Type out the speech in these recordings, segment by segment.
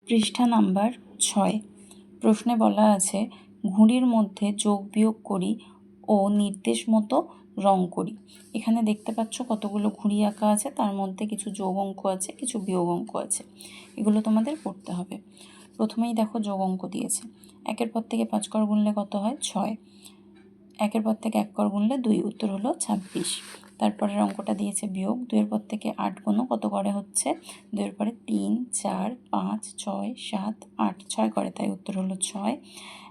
পৃষ্ঠা নাম্বার 6। প্রশ্নে বলা আছে ঘুড়ির মধ্যে যোগ বিয়োগ করি ও নির্দেশ মতো রং করি। এখানে দেখতে পাচ্ছ কতগুলো ঘুড়ি আঁকা আছে, তার মধ্যে কিছু যোগ অঙ্ক আছে, কিছু বিয়োগ অঙ্ক আছে। এগুলো তোমাদের পড়তে হবে। প্রথমেই দেখো যোগ অঙ্ক দিয়েছে। 1-এর পর থেকে 5 ঘর গুনলে কত হয়? 6। 1-এর পর থেকে 1 ঘর গুনলে 2, উত্তর হলো 26। তারপরের অঙ্কটা দিয়েছে বিয়োগ। 2-এর পর থেকে 8 গুনো, কত করে হচ্ছে? 2-এর পরে 3, 4, 5, 6, 7, 8, 6 করে, তাই উত্তর হলো 6।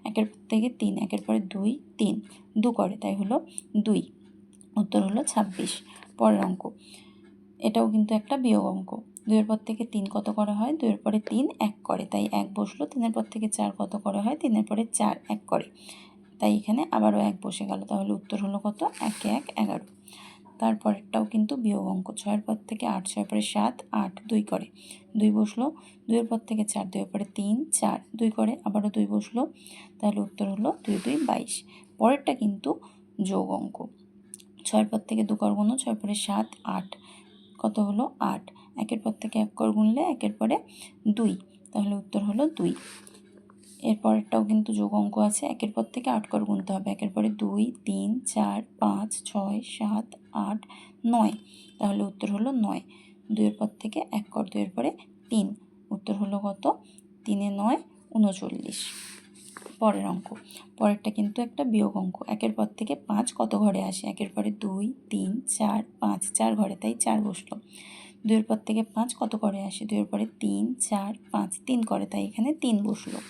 1-এর পর থেকে 3, 1-এর পরে 2, 3, 2 করে, তাই হলো 2, উত্তর হলো 26। পরের অঙ্ক, এটাও কিন্তু একটা বিয়োগ অঙ্ক। 2-এর পর থেকে 3 কত করে হয়? 2-এর পরে 3 1 করে, তাই 1 বসলো। 3-এর পর থেকে 4 কত করে হয়? 3-এর পরে 4 1 করে, তাই এখানে আবারও 1 বসে গেল। তাহলে উত্তর হলো কত? 1 1 11। তারপরেরটাও কিন্তু বিয়োগ অঙ্ক। 6-এর পর থেকে 8, 6-এর পরে 7 8 2 করে, 2 বসলো। 2-এর পর থেকে 4, 2-এর পরে 3 4 2 করে, আবারও 2 বসলো। তাহলে উত্তর হলো 2 2 22। পরেরটা কিন্তু যোগ অঙ্ক। 6-এর পর থেকে 2 ঘর গুনো, 6-এর পরে 7 8, কত হলো? 8। 1-এর পর থেকে 1 ঘর গুনলে 1-এর পরে 2, তাহলে উত্তর হলো 2। এরপরেরটাও কিন্তু যোগ অঙ্ক আছে। 1-এর পর থেকে 8 ঘর গুনতে হবে। 1-এর পরে 2 3 4 5 6 7 8 9, তাহলে উত্তর হলো 9। 2-এর পর থেকে 1 ঘর, 2-এর পরে 3, উত্তর হলো কত? 3 9 39। পরের অঙ্ক, পরেরটা কিন্তু একটা বিয়োগ অঙ্ক। 1-এর পর থেকে 5 কত ঘরে আসে? 1-এর পরে 2 3 4 5, 4 ঘরে, তাই 4 বসলো। 2-এর পর থেকে 5 কত করে আসে? 2-এর পরে 3 4 5, 3 করে, তাই এখানে 3 বসলো।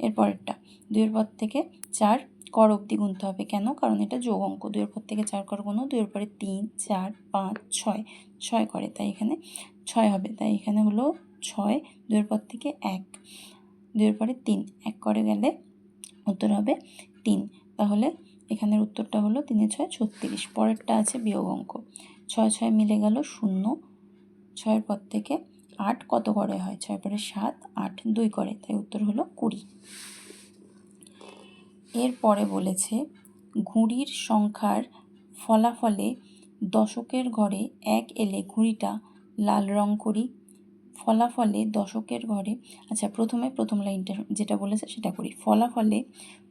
এরপরেরটা 2-এর পর থেকে 4 কর অবধি গুনতে হবে। কেন? কারণ এটা যোগ অঙ্ক। 2-এর পর থেকে 4 কর গুনো, 2-এর পরে 3 4 5 6 6 করে, তাই এখানে 6 হবে, তাই এখানে হলো 6। 2-এর পর থেকে 1, 2-এর পরে 3 1 করে গেলে উত্তর হবে 3। তাহলে এখানের উত্তরটা হলো 3 6 36। পরেরটা আছে বিয়োগ অঙ্ক। 6 6 মিলে গেল 0। 6-এর পর থেকে 8 কত করে হয়? 6-এর পরে 7 8 2 করে, তাই উত্তর হলো 20। এরপরে বলেছে ঘুড়ির সংখ্যার ফলাফলে দশকের ঘরে 1 এলে ঘুড়িটা লাল রং করি। ফলাফলে দশকের ঘরে, আচ্ছা প্রথমে প্রথম লাইনটা যেটা বলেছে সেটা করি। ফলাফলে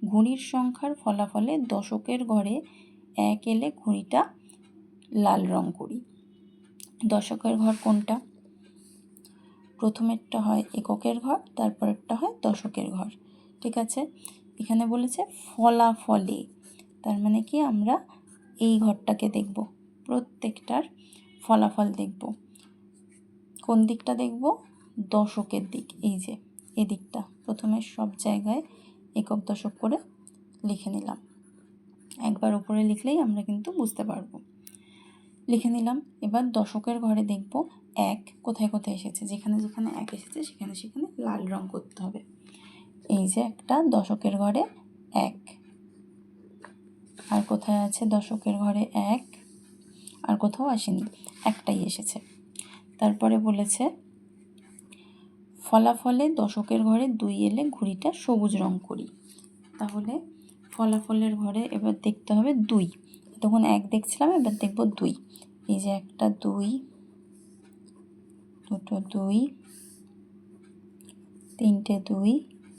ঘুড়ির সংখ্যার ফলাফলে দশকের ঘরে 1 এলে ঘুড়িটা লাল রং করি। দশকের ঘর কোনটা? প্রথমেরটা হয় এককের ঘর, তারপরেরটা হয় দশকের ঘর। ঠিক আছে, এখানে বলেছে ফলাফলে, তার মানে কি আমরা এই ঘরটাকে দেখব, প্রত্যেকটার ফলাফল দেখব। কোন দিকটা দেখব? দশকের দিক। এই যে এদিকটা প্রথমে সব জায়গায় একক দশক করে লিখে নিলাম। একবার উপরে লিখলেই আমরা কিন্তু বুঝতে পারবো। লিখে নিলাম। এবার দশকের ঘরে দেখব 1 কোথায় কোথায় এসেছে, যেখানে যেখানে 1 এসেছে সেখানে সেখানে লাল রং করতে হবে। এই যে একটা দশকের ঘরে 1, আর কোথায় আছে দশকের ঘরে 1? আর কোথাও আসেনি, একটাই এসেছে। তারপরে বলেছে ফলাফলে দশকের ঘরে 2 এলে ঘুড়িটা সবুজ রং করি। তাহলে ফলাফলের ঘরে এবার দেখতে হবে 2। তখন 1 দেখছিলাম, এবার দেখব 2। এই যে একটা 2, দুটো 2, তিনটে 2,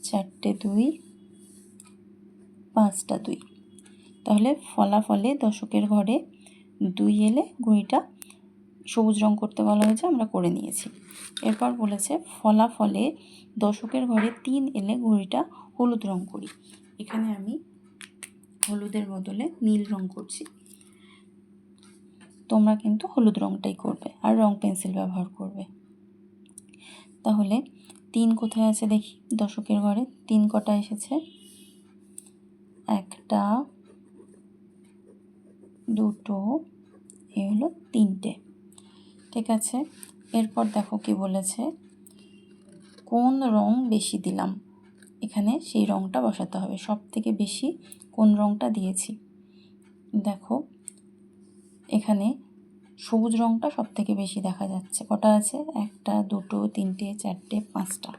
চারটে 2, পাঁচটা 2। তাহলে ফলাফলে দশকের ঘরে 2 এলে ঘুড়িটা সবুজ রং করতে বলা হয়েছে, আমরা করে নিয়েছি। এরপর বলেছে ফলাফলে দশকের ঘরে 3 এলে ঘুড়িটা হলুদ রং করি। এখানে আমি হলুদের বদলে নীল রং করছি, তোমরা কিন্তু হলুদ রংটাই করবে আর রং পেন্সিল ব্যবহার করবে। তাহলে 3 কোথায় আছে দেখি দশকের ঘরে? 3 কটা এসেছে? 1টা 2টো, এ হলো 3টে। ঠিক আছে, এরপর দেখো কি বলেছে, কোন রং বেশি দিলাম, এখানে সেই রংটা বসাতে হবে। সব থেকে বেশি কোন রংটা দিয়েছি? দেখো এখানে সবুজ রংটা সব থেকে বেশি দেখা যাচ্ছে। কটা আছে? 1টা 2টো 3টে 4টে 5টা,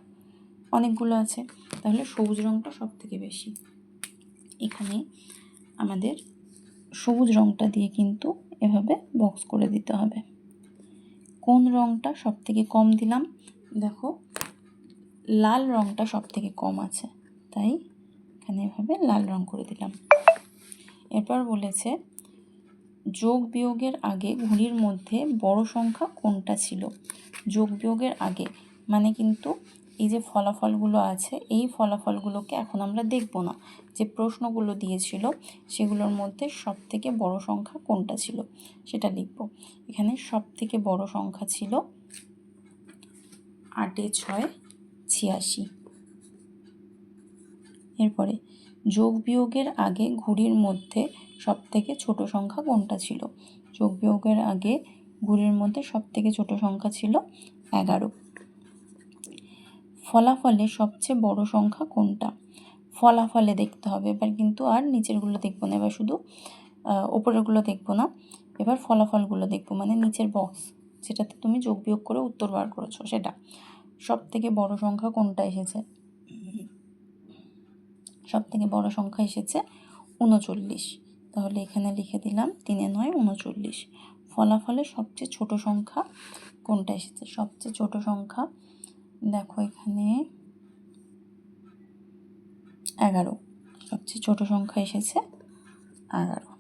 অনেকগুলো আছে। তাহলে সবুজ রংটা সব থেকে বেশি। এখানে আমাদের সবুজ রংটা দিয়ে কিন্তু এভাবে বক্স করে দিতে হবে। কোন রংটা সব থেকে কম দিলাম? দেখো লাল রঙটা সব থেকে কম আছে, তাই এখানে এভাবে লাল রঙ করে দিলাম। এরপর বলেছে যোগ বিয়োগের আগে ঘুড়ির মধ্যে বড় সংখ্যা কোনটা ছিল। যোগ বিয়োগের আগে মানে কিন্তু এই যে ফলাফলগুলো আছে, এই ফলাফলগুলোকে এখন আমরা দেখব না, যে প্রশ্নগুলো দিয়েছিল সেগুলোর মধ্যে সব থেকে বড় সংখ্যা কোনটা ছিল সেটা লিখব। এখানে সব থেকে বড় সংখ্যা ছিল 8 এ 6 86। এরপরে যোগ বিয়োগের আগে ঘুড়ির মধ্যে সব থেকে ছোট সংখ্যা কোনটা ছিল। যোগ বিয়োগের আগে ঘুড়ির মধ্যে সব থেকে ছোট সংখ্যা ছিল 11। ফলাফলে সবচেয়ে বড় সংখ্যা কোনটা। ফলাফলে দেখতে হবে, এবার কিন্তু আর নিচেরগুলো দেখবো না, এবার শুধু ওপরেরগুলো দেখবো না, এবার ফলাফলগুলো দেখবো, মানে নিচের বক্স যেটাতে তুমি যোগ বিয়োগ করে উত্তর বার করেছো সেটা। সব থেকে বড় সংখ্যা কোনটা এসেছে, সব থেকে বড় সংখ্যা এসেছে 39। তাহলে এখানে লিখে দিলাম 3 এ 9 39। ফলাফলে সবচেয়ে ছোট সংখ্যা কোনটা এসেছে, সবচেয়ে ছোট সংখ্যা দেখো এখানে 11, সবচেয়ে ছোট সংখ্যা এসেছে 11।